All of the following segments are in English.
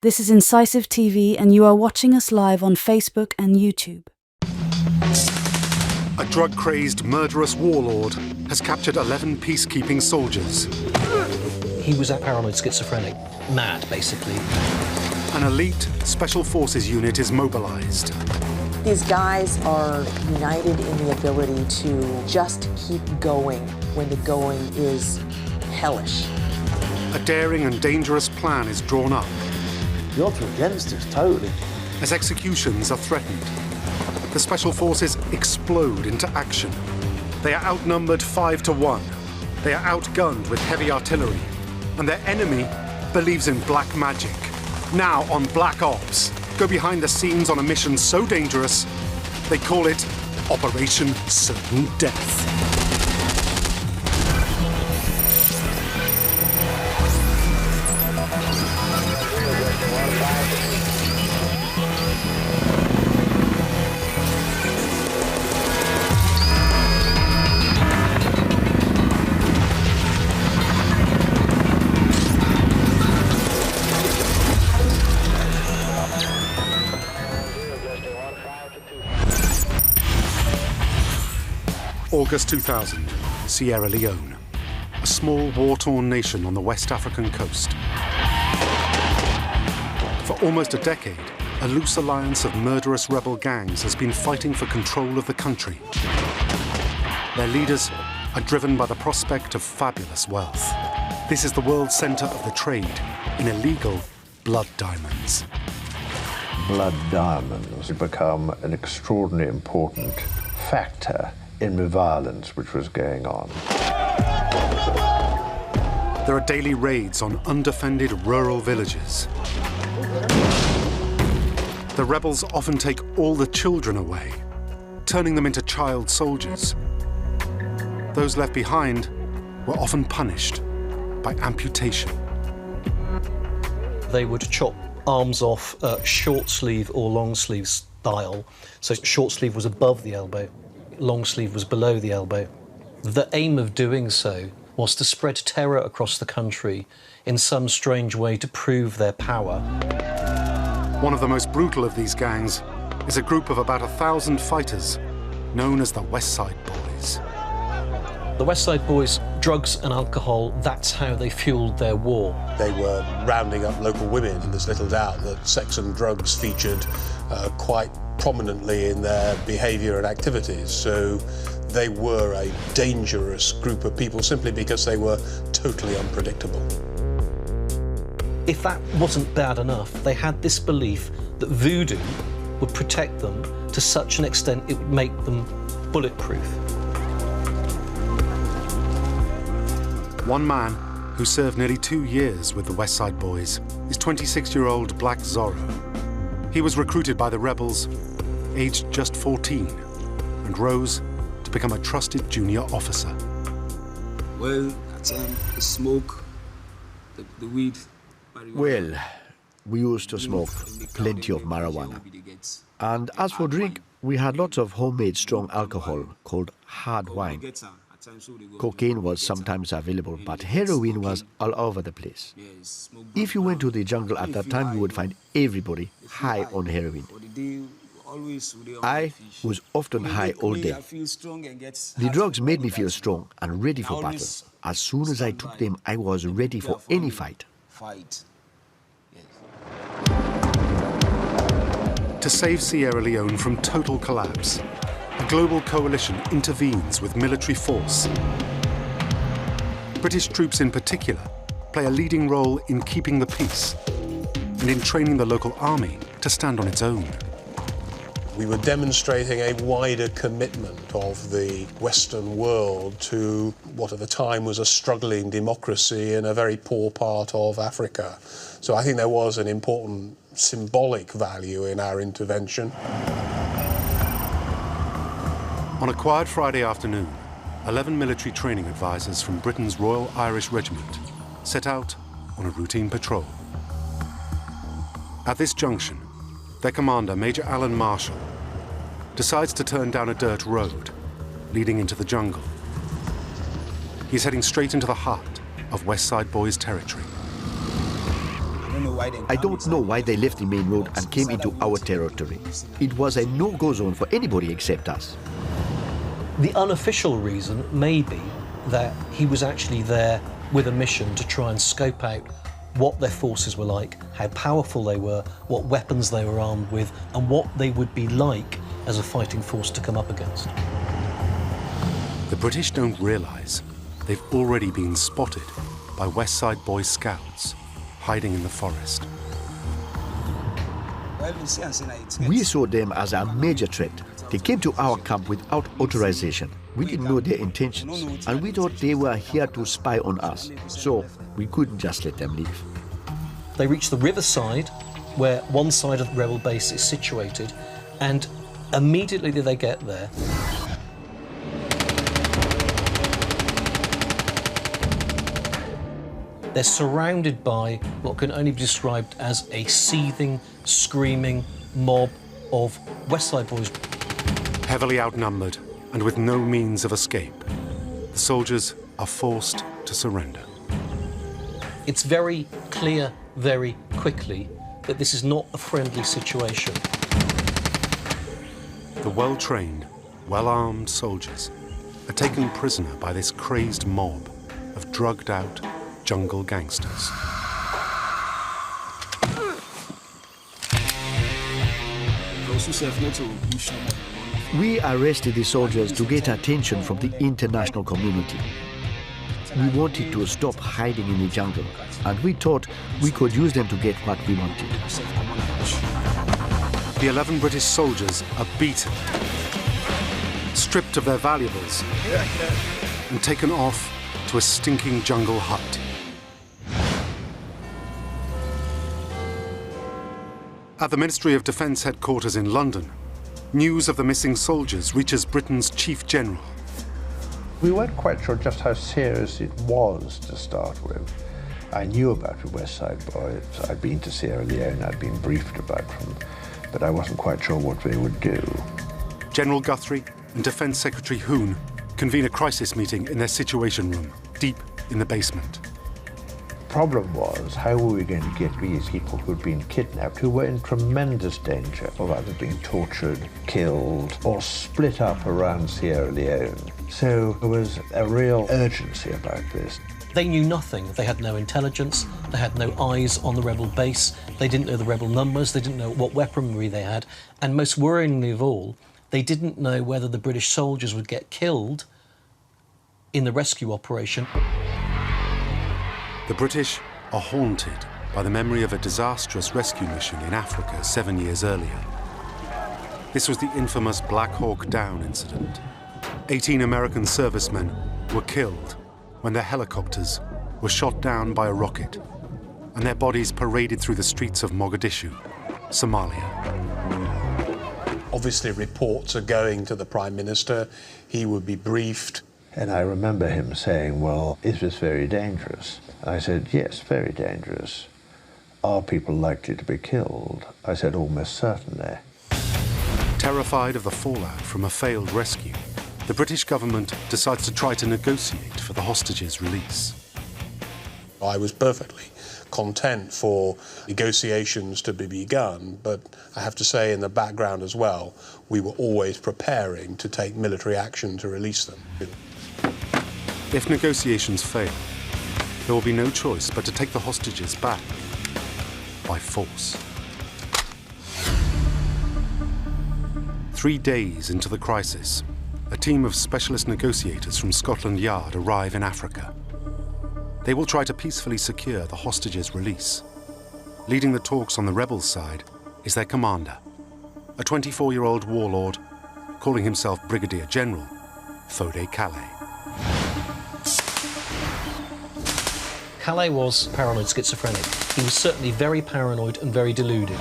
This is Incisive TV, and you are watching us live on Facebook and YouTube. A drug-crazed, murderous warlord has captured 11 peacekeeping soldiers. He was a paranoid schizophrenic, mad, basically. An elite special forces unit is mobilized. These guys are united in the ability to just keep going when the going is hellish. A daring and dangerous plan is drawn up. The odds were against us, totally. As executions are threatened, the special forces explode into action. They are outnumbered 5 to 1. They are outgunned with heavy artillery, and their enemy believes in black magic. Now on Black Ops, go behind the scenes on a mission so dangerous, they call it Operation Certain Death. August 2000, Sierra Leone, a small war-torn nation on the West African coast. For almost a decade, a loose alliance of murderous rebel gangs has been fighting for control of the country. Their leaders are driven by the prospect of fabulous wealth. This is the world center of the trade in illegal blood diamonds. Blood diamonds have become an extraordinarily important factor in the violence which was going on. There are daily raids on undefended rural villages. The rebels often take all the children away, turning them into child soldiers. Those left behind were often punished by amputation. They would chop arms off short sleeve or long sleeve style. So short sleeve was above the elbow, long sleeve was below the elbow. The aim of doing so was to spread terror across the country in some strange way to prove their power. One of the most brutal of these gangs is a group of about 1,000 fighters known as the West Side Boys. The West Side Boys, drugs and alcohol, that's how they fueled their war. They were rounding up local women, and there's little doubt that sex and drugs featured quite prominently in their behaviour and activities. So they were a dangerous group of people simply because they were totally unpredictable. If that wasn't bad enough, they had this belief that voodoo would protect them to such an extent it would make them bulletproof. One man who served nearly 2 years with the West Side Boys is 26-year-old Black Zorro. He was recruited by the rebels, aged just 14, and rose to become a trusted junior officer. Well, at the smoke, the weed. Well, we used to smoke plenty of marijuana. And as for drink, we had lots of homemade strong alcohol called hard wine. Cocaine was sometimes available, but heroin was all over the place. If you went to the jungle at that time, you would find everybody high on heroin. I was often high all day. The drugs made me feel strong and ready for battle. As soon as I took them, I was ready for any fight. To save Sierra Leone from total collapse, a global coalition intervenes with military force. British troops in particular play a leading role in keeping the peace and in training the local army to stand on its own. We were demonstrating a wider commitment of the Western world to what at the time was a struggling democracy in a very poor part of Africa. So I think there was an important symbolic value in our intervention. On a quiet Friday afternoon, 11 military training advisors from Britain's Royal Irish Regiment set out on a routine patrol. At this junction, their commander, Major Alan Marshall, decides to turn down a dirt road leading into the jungle. He's heading straight into the heart of West Side Boys territory. I don't know I don't know why they left the main road and came into our territory. It was a no-go zone for anybody except us. The unofficial reason may be that he was actually there with a mission to try and scope out what their forces were like, how powerful they were, what weapons they were armed with, and what they would be like as a fighting force to come up against. The British don't realise they've already been spotted by West Side Boy scouts hiding in the forest. We saw them as a major threat. They came to our camp without authorization. We didn't know their intentions, and we thought they were here to spy on us. So we couldn't just let them leave. They reached the riverside, where one side of the rebel base is situated, and immediately they get there, they're surrounded by what can only be described as a seething, screaming mob of West Side Boys. Heavily outnumbered and with no means of escape, the soldiers are forced to surrender. It's very clear very quickly that this is not a friendly situation. The well-trained, well-armed soldiers are taken prisoner by this crazed mob of drugged-out jungle gangsters. We arrested the soldiers to get attention from the international community. We wanted to stop hiding in the jungle, and we thought we could use them to get what we wanted. The 11 British soldiers are beaten, stripped of their valuables, and taken off to a stinking jungle hut. At the Ministry of Defence headquarters in London, news of the missing soldiers reaches Britain's Chief General. We weren't quite sure just how serious it was to start with. I knew about the West Side Boys. I'd been to Sierra Leone, I'd been briefed about them, but I wasn't quite sure what they would do. General Guthrie and Defence Secretary Hoon convene a crisis meeting in their Situation Room, deep in the basement. The problem was, how were we going to get these people who'd been kidnapped, who were in tremendous danger of either being tortured, killed, or split up around Sierra Leone? So there was a real urgency about this. They knew nothing. They had no intelligence, they had no eyes on the rebel base, they didn't know the rebel numbers, they didn't know what weaponry they had, and most worryingly of all, they didn't know whether the British soldiers would get killed in the rescue operation. The British are haunted by the memory of a disastrous rescue mission in Africa 7 years earlier. This was the infamous Black Hawk Down incident. 18 American servicemen were killed when their helicopters were shot down by a rocket and their bodies paraded through the streets of Mogadishu, Somalia. Obviously, reports are going to the Prime Minister. He would be briefed. And I remember him saying, well, is this very dangerous? I said, yes, very dangerous. Are people likely to be killed? I said, almost certainly. Terrified of the fallout from a failed rescue, the British government decides to try to negotiate for the hostages' release. I was perfectly content for negotiations to be begun, but I have to say in the background as well, we were always preparing to take military action to release them. If negotiations fail, there will be no choice but to take the hostages back by force. 3 days into the crisis, a team of specialist negotiators from Scotland Yard arrive in Africa. They will try to peacefully secure the hostages' release. Leading the talks on the rebel side is their commander, a 24-year-old warlord calling himself Brigadier General Fode Calais. Calais was paranoid schizophrenic. He was certainly very paranoid and very deluded.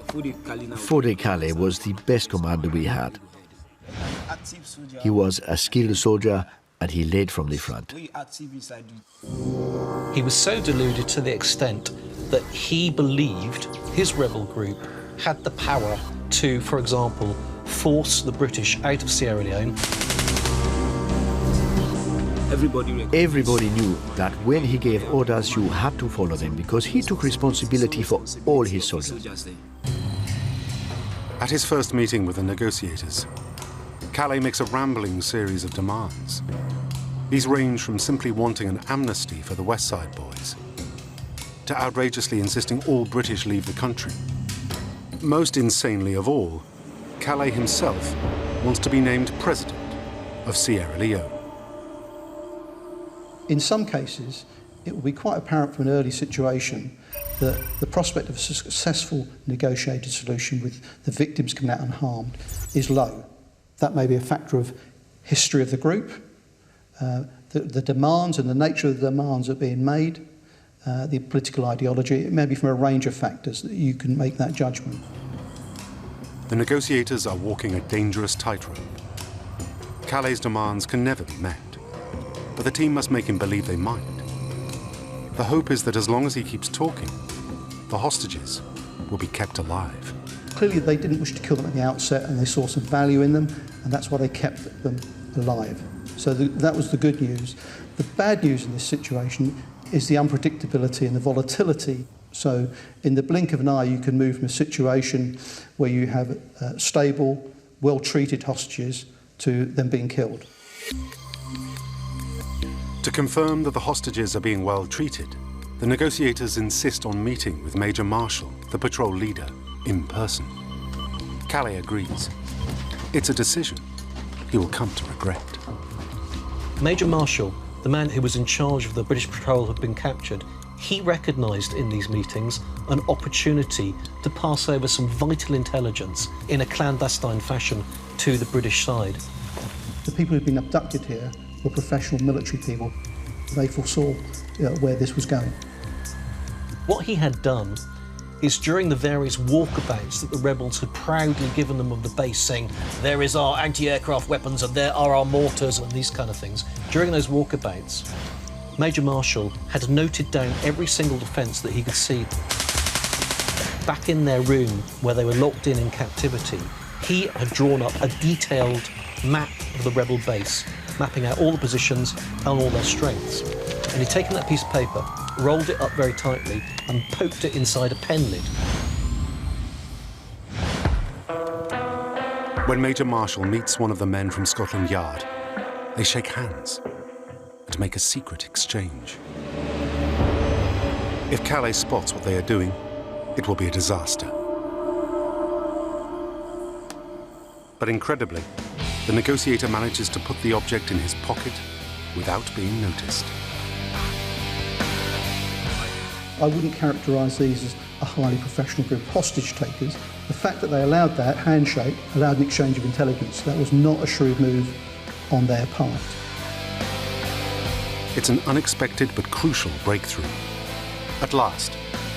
Fode Calais was the best commander we had. He was a skilled soldier and he led from the front. He was so deluded to the extent that he believed his rebel group had the power to, for example, force the British out of Sierra Leone Everybody knew that when he gave orders, you had to follow them because he took responsibility for all his soldiers. At his first meeting with the negotiators, Calais makes a rambling series of demands. These range from simply wanting an amnesty for the West Side boys to outrageously insisting all British leave the country. Most insanely of all, Calais himself wants to be named president of Sierra Leone. In some cases, it will be quite apparent from an early situation that the prospect of a successful negotiated solution with the victims coming out unharmed is low. That may be a factor of history of the group, the demands and the nature of the demands that are being made, the political ideology. It may be from a range of factors that you can make that judgment. The negotiators are walking a dangerous tightrope. Calais' demands can never be met, but the team must make him believe they might. The hope is that as long as he keeps talking, the hostages will be kept alive. Clearly they didn't wish to kill them at the outset, and they saw some value in them, and that's why they kept them alive. So that was the good news. The bad news in this situation is the unpredictability and the volatility. So in the blink of an eye, you can move from a situation where you have stable, well-treated hostages to them being killed. To confirm that the hostages are being well treated, the negotiators insist on meeting with Major Marshall, the patrol leader, in person. Calais agrees. It's a decision he will come to regret. Major Marshall, the man who was in charge of the British patrol, had been captured. He recognised in these meetings an opportunity to pass over some vital intelligence in a clandestine fashion to the British side. The people who'd been abducted here were professional military people. They foresaw where this was going. What he had done is, during the various walkabouts that the rebels had proudly given them of the base, saying, there is our anti-aircraft weapons and there are our mortars and these kind of things, during those walkabouts, Major Marshall had noted down every single defence that he could see. Back in their room where they were locked in captivity, he had drawn up a detailed map of the rebel base, mapping out all the positions and all their strengths. And he'd taken that piece of paper, rolled it up very tightly and poked it inside a pen lid. When Major Marshall meets one of the men from Scotland Yard, they shake hands and make a secret exchange. If Calais spots what they are doing, it will be a disaster. But incredibly, the negotiator manages to put the object in his pocket without being noticed. I wouldn't characterise these as a highly professional group of hostage takers. The fact that they allowed that handshake allowed an exchange of intelligence. That was not a shrewd move on their part. It's an unexpected but crucial breakthrough. At last,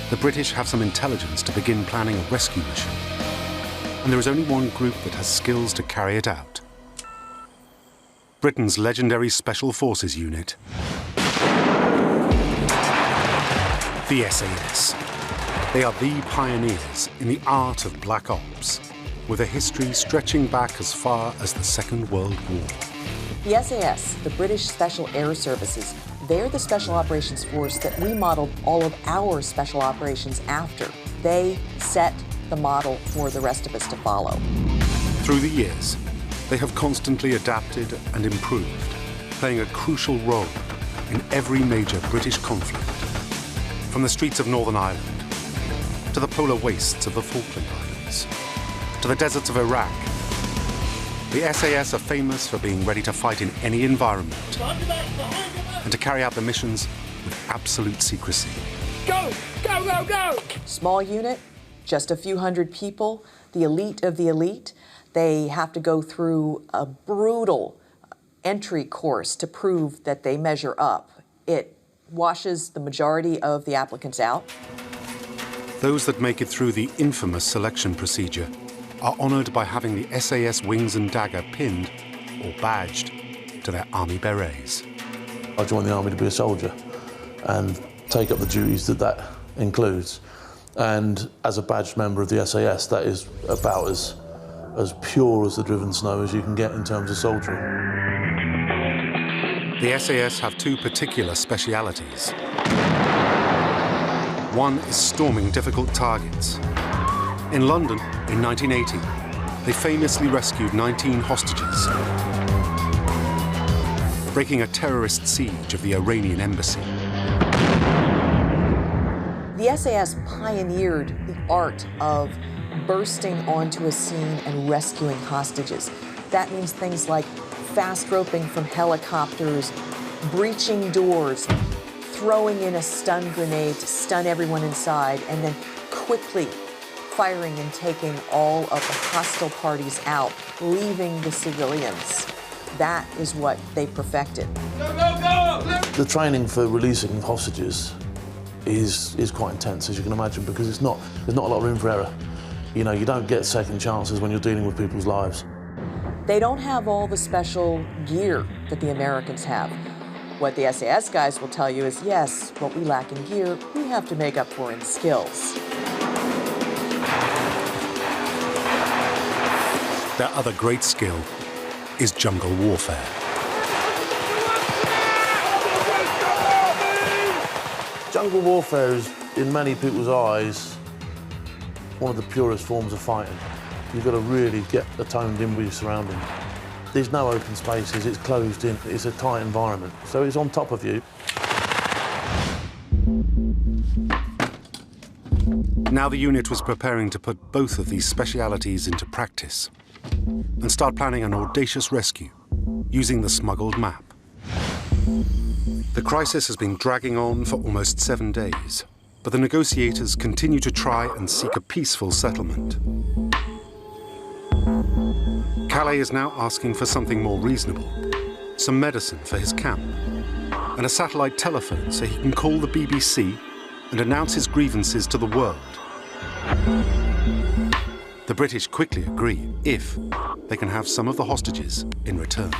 the British have some intelligence to begin planning a rescue mission. And there is only one group that has skills to carry it out. Britain's legendary Special Forces unit, the SAS. They are the pioneers in the art of black ops, with a history stretching back as far as the Second World War. The SAS, the British Special Air Services, they're the special operations force that we modeled all of our special operations after. They set the model for the rest of us to follow. Through the years, they have constantly adapted and improved, playing a crucial role in every major British conflict, from the streets of Northern Ireland, to the polar wastes of the Falkland Islands, to the deserts of Iraq. The SAS are famous for being ready to fight in any environment and to carry out the missions with absolute secrecy. Go! Go, go, go! Small unit, just a few hundred people, the elite of the elite. They have to go through a brutal entry course to prove that they measure up. It washes the majority of the applicants out. Those that make it through the infamous selection procedure are honoured by having the SAS Wings and Dagger pinned or badged to their army berets. I joined the army to be a soldier and take up the duties that includes. And as a badged member of the SAS, that is about as pure as the driven snow as you can get in terms of soldiering. The SAS have two particular specialities. One is storming difficult targets. In London, in 1980, they famously rescued 19 hostages, breaking a terrorist siege of the Iranian embassy. The SAS pioneered the art of bursting onto a scene and rescuing hostages. That means things like fast roping from helicopters, breaching doors, throwing in a stun grenade to stun everyone inside, and then quickly firing and taking all of the hostile parties out, leaving the civilians. That is what they perfected. Go, go, go! The training for releasing hostages is quite intense, as you can imagine, because there's not a lot of room for error. You know, you don't get second chances when you're dealing with people's lives. They don't have all the special gear that the Americans have. What the SAS guys will tell you is, yes, what we lack in gear, we have to make up for in skills. Their other great skill is jungle warfare. Jungle warfare is, in many people's eyes, one of the purest forms of fighting. You've got to really get atoned in with your surroundings. There's no open spaces, it's closed in, it's a tight environment, so it's on top of you. Now the unit was preparing to put both of these specialities into practice and start planning an audacious rescue using the smuggled map. The crisis has been dragging on for almost 7 days, but the negotiators continue to try and seek a peaceful settlement. Calais is now asking for something more reasonable, some medicine for his camp, and a satellite telephone so he can call the BBC and announce his grievances to the world. The British quickly agree if they can have some of the hostages in return.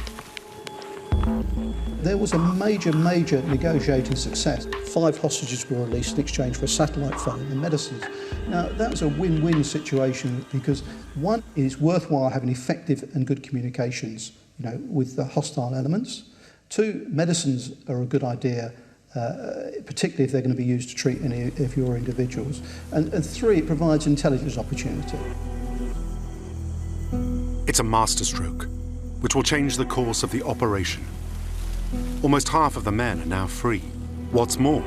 There was a major negotiating success. 5 hostages were released in exchange for a satellite phone and medicines. Now, that was a win-win situation because, one, it is worthwhile having effective and good communications, you know, with the hostile elements. 2, medicines are a good idea, particularly if they're going to be used to treat any of your individuals. And 3, it provides intelligence opportunity. It's a masterstroke, which will change the course of the operation. Almost half of the men are now free. What's more,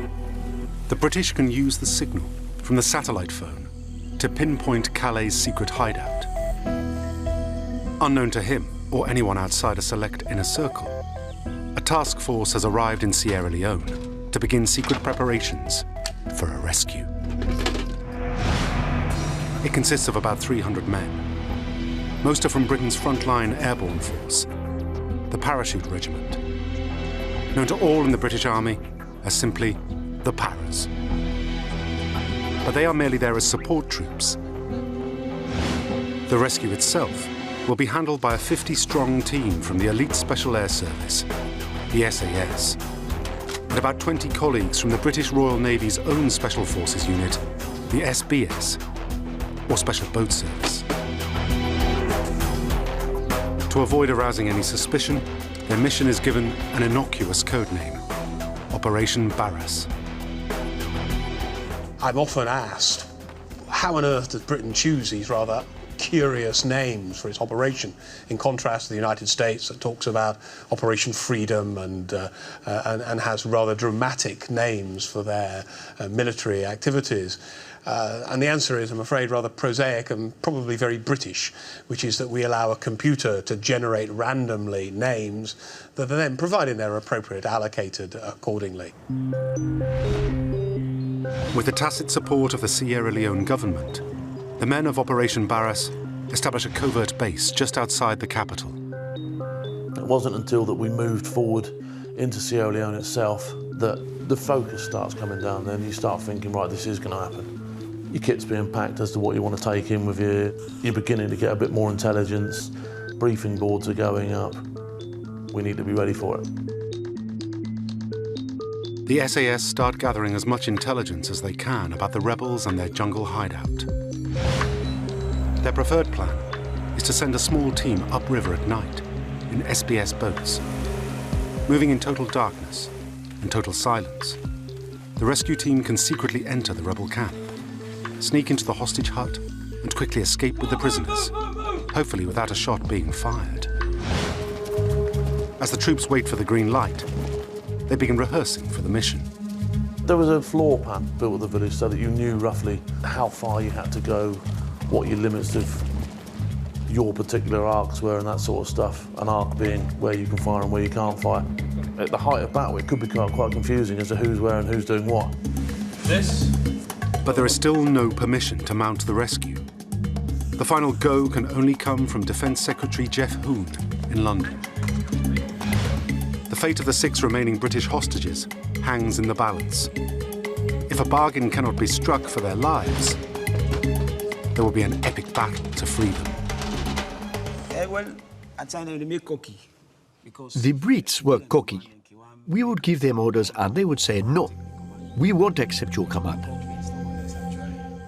the British can use the signal from the satellite phone to pinpoint Calais' secret hideout. Unknown to him or anyone outside a select inner circle, a task force has arrived in Sierra Leone to begin secret preparations for a rescue. It consists of about 300 men. Most are from Britain's frontline airborne force, the Parachute Regiment, known to all in the British Army as simply the Paras. But they are merely there as support troops. The rescue itself will be handled by a 50-strong team from the Elite Special Air Service, the SAS, and about 20 colleagues from the British Royal Navy's own Special Forces unit, the SBS, or Special Boat Service. To avoid arousing any suspicion, their mission is given an innocuous codename, Operation Barras. I'm often asked, how on earth does Britain choose these rather curious names for its operation, in contrast to the United States that talks about Operation Freedom and has rather dramatic names for their military activities. And the answer is, I'm afraid, rather prosaic and probably very British, which is that we allow a computer to generate randomly names that are then, providing they're appropriate, allocated accordingly. With the tacit support of the Sierra Leone government, the men of Operation Barras establish a covert base just outside the capital. It wasn't until that we moved forward into Sierra Leone itself that the focus starts coming down. Then you start thinking, right, this is going to happen. Your kit's being packed as to what you want to take in with you. You're beginning to get a bit more intelligence. Briefing boards are going up. We need to be ready for it. The SAS start gathering as much intelligence as they can about the rebels and their jungle hideout. Their preferred plan is to send a small team upriver at night in SBS boats. Moving in total darkness and total silence, the rescue team can secretly enter the rebel camp, sneak into the hostage hut, and quickly escape with the prisoners, hopefully without a shot being fired. As the troops wait for the green light, they begin rehearsing for the mission. There was a floor plan built at the village so that you knew roughly how far you had to go, what your limits of your particular arcs were and that sort of stuff. An arc being where you can fire and where you can't fire. At the height of battle, it could become quite confusing as to who's where and who's doing what. But there is still no permission to mount the rescue. The final go can only come from Defence Secretary Geoff Hoon in London. The fate of the 6 remaining British hostages hangs in the balance. If a bargain cannot be struck for their lives, there will be an epic battle to free them. The Brits were cocky. We would give them orders and they would say, no, we won't accept your command.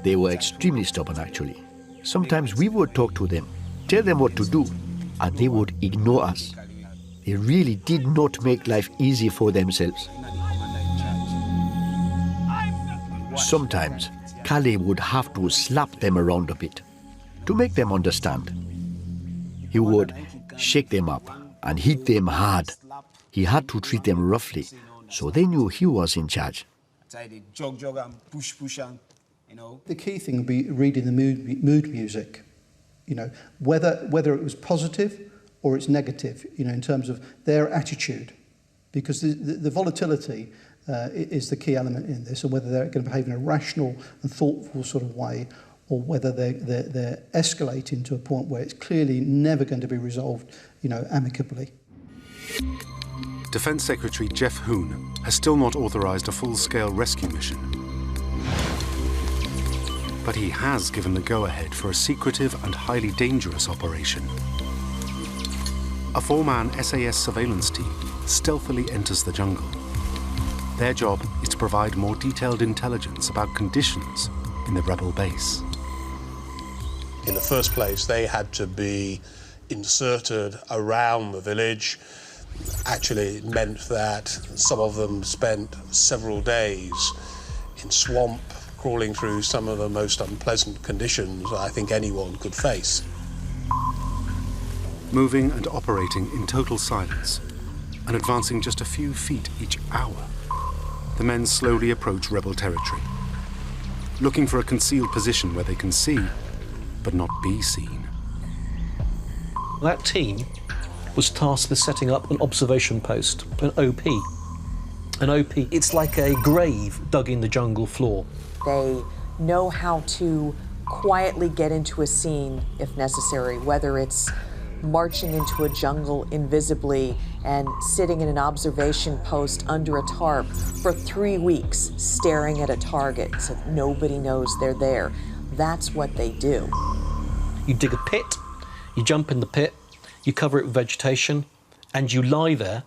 They were extremely stubborn, actually. Sometimes we would talk to them, tell them what to do, and they would ignore us. They really did not make life easy for themselves. Sometimes Calais would have to slap them around a bit to make them understand. He would shake them up and hit them hard. He had to treat them roughly, so they knew he was in charge. The key thing would be reading the mood music, whether it was positive or it's negative, in terms of their attitude, because the volatility is the key element in this, and whether they're going to behave in a rational and thoughtful sort of way, or whether they're escalating to a point where it's clearly never going to be resolved, amicably. Defence Secretary Geoff Hoon has still not authorised a full-scale rescue mission. But he has given the go-ahead for a secretive and highly dangerous operation. A 4-man SAS surveillance team stealthily enters the jungle. Their job is to provide more detailed intelligence about conditions in the rebel base. In the first place, they had to be inserted around the village. Actually, it meant that some of them spent several days in swamp, crawling through some of the most unpleasant conditions I think anyone could face. Moving and operating in total silence and advancing just a few feet each hour, the men slowly approach rebel territory, looking for a concealed position where they can see, but not be seen. That team was tasked with setting up an observation post, an OP. An OP, it's like a grave dug in the jungle floor. They know how to quietly get into a scene if necessary, whether it's marching into a jungle invisibly and sitting in an observation post under a tarp for 3 weeks, staring at a target so that nobody knows they're there. That's what they do. You dig a pit, you jump in the pit, you cover it with vegetation, and you lie there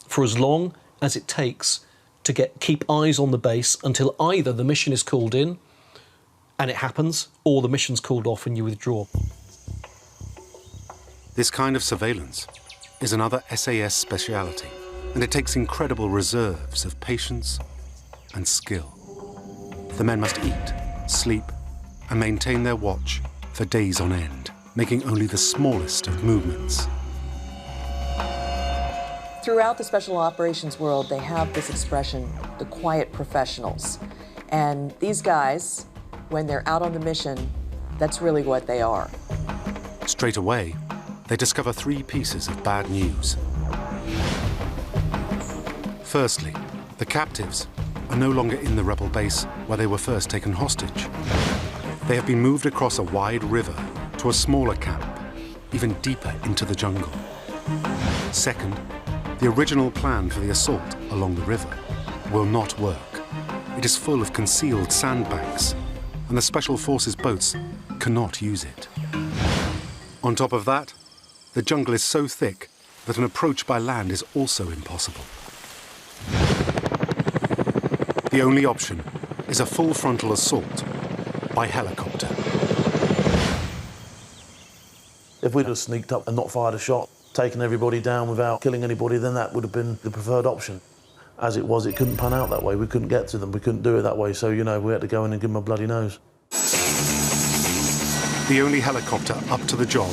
for as long as it takes to keep eyes on the base until either the mission is called in, and it happens, or the mission's called off and you withdraw. This kind of surveillance is another SAS speciality, and it takes incredible reserves of patience and skill. The men must eat, sleep, and maintain their watch for days on end, making only the smallest of movements. Throughout the special operations world, they have this expression, the quiet professionals. And these guys, when they're out on the mission, that's really what they are. Straight away, they discover 3 pieces of bad news. Firstly, the captives are no longer in the rebel base where they were first taken hostage. They have been moved across a wide river to a smaller camp, even deeper into the jungle. Second, the original plan for the assault along the river will not work. It is full of concealed sandbanks, and the Special Forces boats cannot use it. On top of that, the jungle is so thick that an approach by land is also impossible. The only option is a full frontal assault by helicopter. If we'd have sneaked up and not fired a shot, taken everybody down without killing anybody, then that would have been the preferred option. As it was, it couldn't pan out that way. We couldn't get to them. We couldn't do it that way. So, you know, we had to go in and give them a bloody nose. The only helicopter up to the job